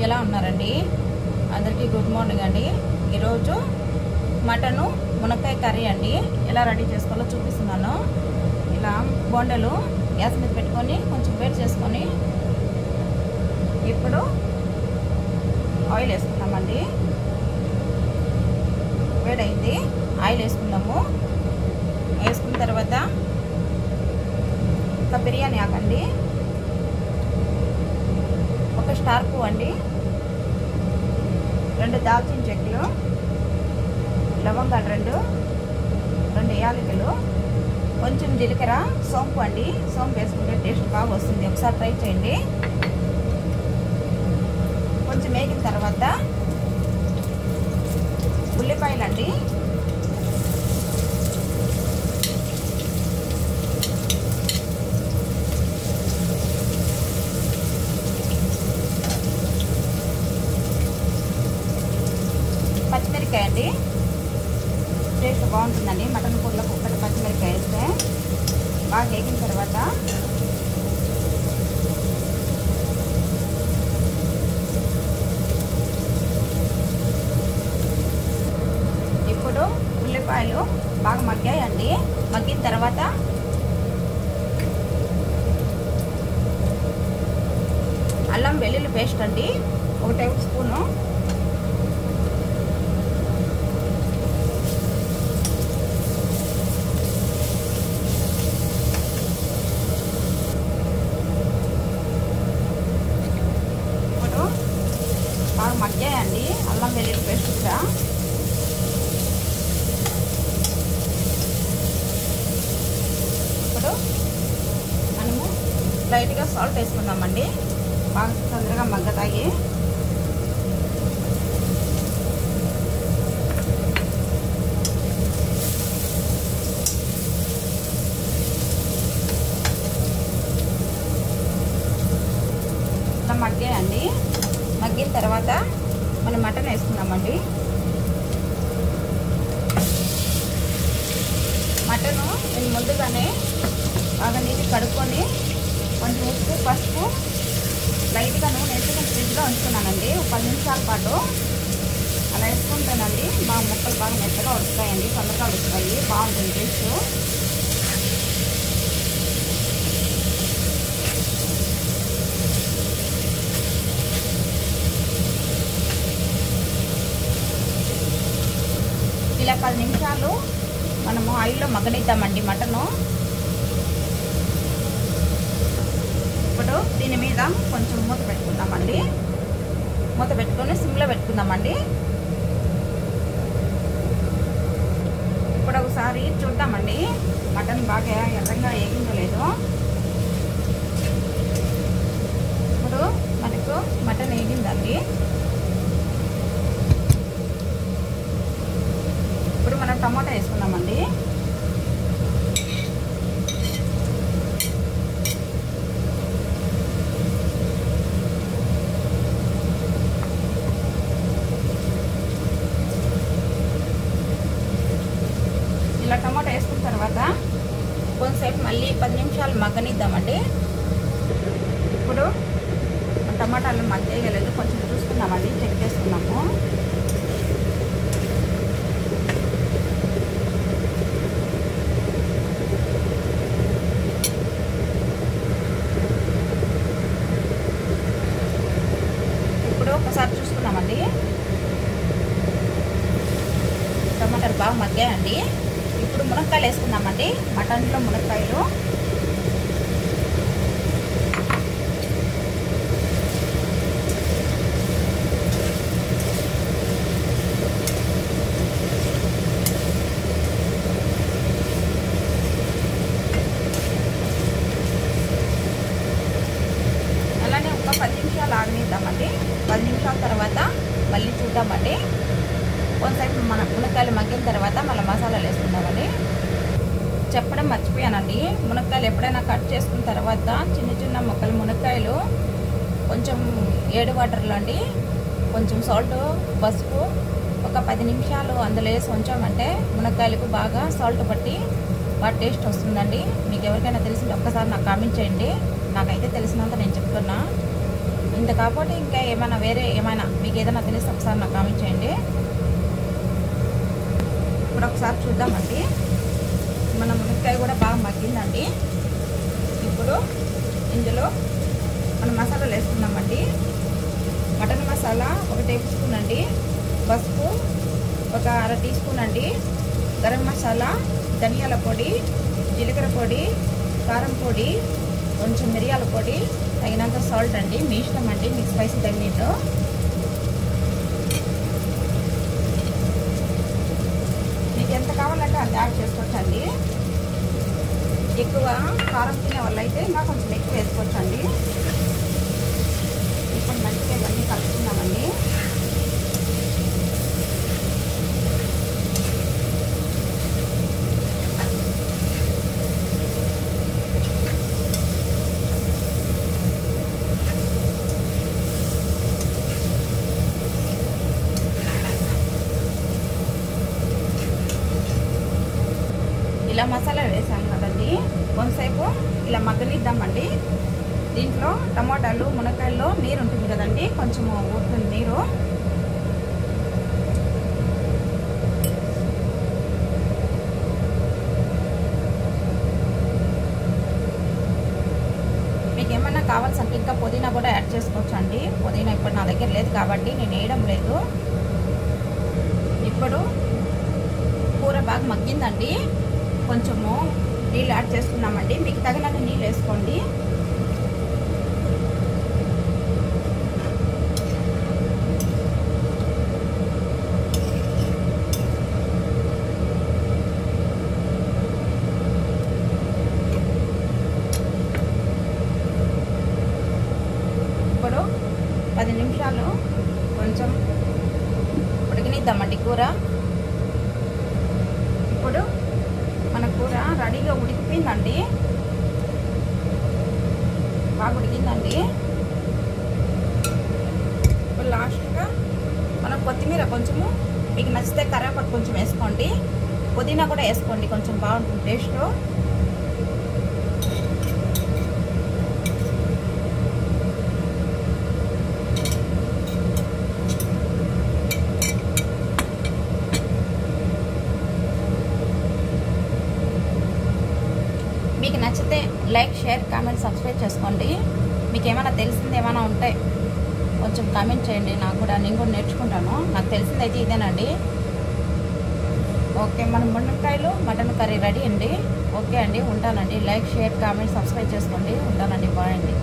ఎలా ఉన్నారండి? అందరికీ గుడ్ మార్నింగ్ అండి. ఈరోజు మటను మునక్కాయ కర్రీ అండి. ఎలా రెడీ చేసుకోవాలో చూపిస్తున్నాను. ఇలా బొండలు గ్యాస్ మీద పెట్టుకొని కొంచెం వేడి చేసుకొని ఇప్పుడు ఆయిల్ వేసుకున్నామండి. వేడైంది, ఆయిల్ వేసుకున్నాము. వేసుకున్న తర్వాత ఒక బిర్యానీ ఆకండి, ఒక స్టార్ పువ్వు అండి, 2 దాల్చిన చెక్కలు, లవంగాలు 2 యాలకులు, కొంచెం జీలకర్ర, సోంపు అండి. సోంపు వేసుకుంటే టేస్ట్ బాగా వస్తుంది, ఒకసారి ట్రై చేయండి. కొంచెం వేగిన తర్వాత ఉల్లిపాయలండి, పచ్చిమిరకాయ అండి. టేస్ట్ బాగుంటుందండి మటన్ కూరలకు. ఒక్కటి పచ్చిమిరకాయ వేస్తే బాగా వేగిన తర్వాత ఇప్పుడు ఉల్లిపాయలు బాగా మగ్గాయండి. మగ్గిన తర్వాత అల్లం వెల్లుల్లి పేస్ట్ అండి, 1 టేబుల్ స్పూను. బాగా మగ్గాయండి అల్లం వెల్లుల్లి పేస్ట్ కూడా. ఇప్పుడు మనము లైట్గా సాల్ట్ వేసుకుందామండి, బాగా తొందరగా మగ్గతాయి. ఇలా మగ్గాయండి. మగ్గిన తర్వాత మనం మటన్ వేసుకున్నామండి. మటను నేను ముందుగానే బాగా నీటి కడుక్కొని కొంచెం ఉప్పు, పసుపు, లైట్గా నూనె వేసుకొని ఫ్రిడ్జ్లో ఉంచుకున్నానండి. 10 నిమిషాల పాటు అలా వేసుకుంటానండి. బాగా ముక్కలు బాగా మెత్తగా ఉడుకుతాయండి, తొందరగా ఉడుకుతాయి, బాగుంటుంది టేస్ట్. ఇలా 10 నిమిషాలు మనము ఆయిల్లో మగ్గనిద్దామండి మటను. ఇప్పుడు దీని మీద కొంచెం మూత పెట్టుకుందామండి. మూత పెట్టుకొని సిమ్లో పెట్టుకుందామండి. ఇప్పుడు ఒకసారి చూద్దామండి మటన్ బాగా ఎర్రగా వేగిందో లేదో. ఇప్పుడు మనకు మటన్ వేగిందండి. ఇప్పుడు మనం టమాటా వేసుకున్నామండి. ఇలా టమాటా వేసుకున్న తర్వాత కొంతసేపు మళ్ళీ 10 నిమిషాలు మగ్గనిద్దామండి. ఇప్పుడు టమాటాలు మగ్గలేదు, కొంచెం చూసుకుందామండి, చెక్ చేసుకున్నాము. ఒకసారి చూసుకున్నామండి, టమాటాలు బాగా మగ్గాయండి. ఇప్పుడు మునక్కాయలు వేసుకున్నామండి. మటన్లో మునక్కాయలు అలానే ఒక 10 నిమిషాలు ఆగనిద్దామండి. 10 నిమిషాల తర్వాత మళ్ళీ చూద్దామండి. కొంతసేపు మన మునక్కాయలు మగ్గిన తర్వాత మళ్ళీ మసాలాలు వేసుకుందామండి. చెప్పడం మర్చిపోయానండి, మునక్కాయలు ఎప్పుడైనా కట్ చేసుకున్న తర్వాత చిన్న చిన్న ముక్కలు మునక్కాయలు కొంచెం 7 వాటర్లో అండి, కొంచెం సాల్ట్, పసుపు, ఒక 10 నిమిషాలు అందులో వేసి ఉంచామంటే మునక్కాయలకు బాగా సాల్ట్ పట్టి బాగా టేస్ట్ వస్తుందండి. మీకు ఎవరికైనా తెలిసింది ఒక్కసారి నాకు కామెంట్ చేయండి. నాకైతే తెలిసినంత నేను చెప్తున్నా. ఇంత కాకపోతే ఇంకా ఏమైనా వేరే ఏమైనా మీకు ఏదైనా తెలిస్తే ఒకసారి నాకు కామెంట్ చేయండి. ఇప్పుడు ఒకసారి చూద్దామండి. మన మునక్కాయ కూడా బాగా మగ్గిందండి. ఇప్పుడు ఇందులో మనం మసాలాలు వేసుకున్నామండి. మటన్ మసాలా 1 టేబుల్ స్పూన్ అండి, పసుపు 1 1/2 టీ స్పూన్ అండి, గరం మసాలా, ధనియాల పొడి, జీలకర్ర పొడి, కారం పొడి, కొంచెం మిరియాల పొడి, తగినంత సాల్ట్ అండి. మీ ఇష్టం అండి, మీకు స్పైసీ తగినట్టు. మీకు ఎంత కావాలంటే అంత యాడ్ చేసుకోవచ్చండి. ఎక్కువ కారం తినే వాళ్ళు అయితే ఇంకా కొంచెం ఎక్కువ వేసుకోవచ్చండి. ఇప్పుడు మంచిగా ఇవన్నీ కలుపుకున్నామండి. ఇలా మసాలా వేసాను కదండి, కొంతసేపు ఇలా మగ్గనిద్దామండి. దీంట్లో టమాటాలు మునక్కాయల్లో నీరు ఉంటుంది కదండి, కొంచెం ఊరుతుంది నీరు. మీకు ఏమన్నా కావాల్సింటే ఇంకా పుదీనా కూడా యాడ్ చేసుకోవచ్చు అండి. పుదీనా ఇప్పుడు నా దగ్గర లేదు కాబట్టి నేను వేయడం లేదు. ఇప్పుడు కూర బాగా మగ్గిందండి. కొంచెము నీళ్ళు యాడ్ చేసుకున్నామండి. మీకు తగినన్ని నీళ్ళు వేసుకోండి. ఇప్పుడు 10 నిమిషాలు కొంచెం ఉడికినిద్దామండి కూర. ఇప్పుడు మన కూర రెడీగా ఉడికిపోయిందండి, బాగా ఉడికిందండి. ఇప్పుడు లాస్ట్గా మనం కొత్తిమీర కొంచెము, మీకు నచ్చితే కరివేపాకు కొంచెం వేసుకోండి, పుదీనా కూడా వేసుకోండి, కొంచెం బాగుంటుంది టేస్ట్. మీకు నచ్చితే లైక్, షేర్, కామెంట్, సబ్స్క్రైబ్ చేసుకోండి. మీకు ఏమైనా తెలిసింది ఏమైనా ఉంటే కొంచెం కామెంట్ చేయండి. నాకు కూడా, నేను కూడా నేర్చుకుంటాను. నాకు తెలిసిందైతే ఇదేనండి. ఓకే, మన మునక్కాయలు మటన్ కర్రీ రెడీ అండి. ఓకే అండి, ఉంటానండి. లైక్, షేర్, కామెంట్, సబ్స్క్రైబ్ చేసుకోండి. ఉంటానండి. బాయ్ అండి.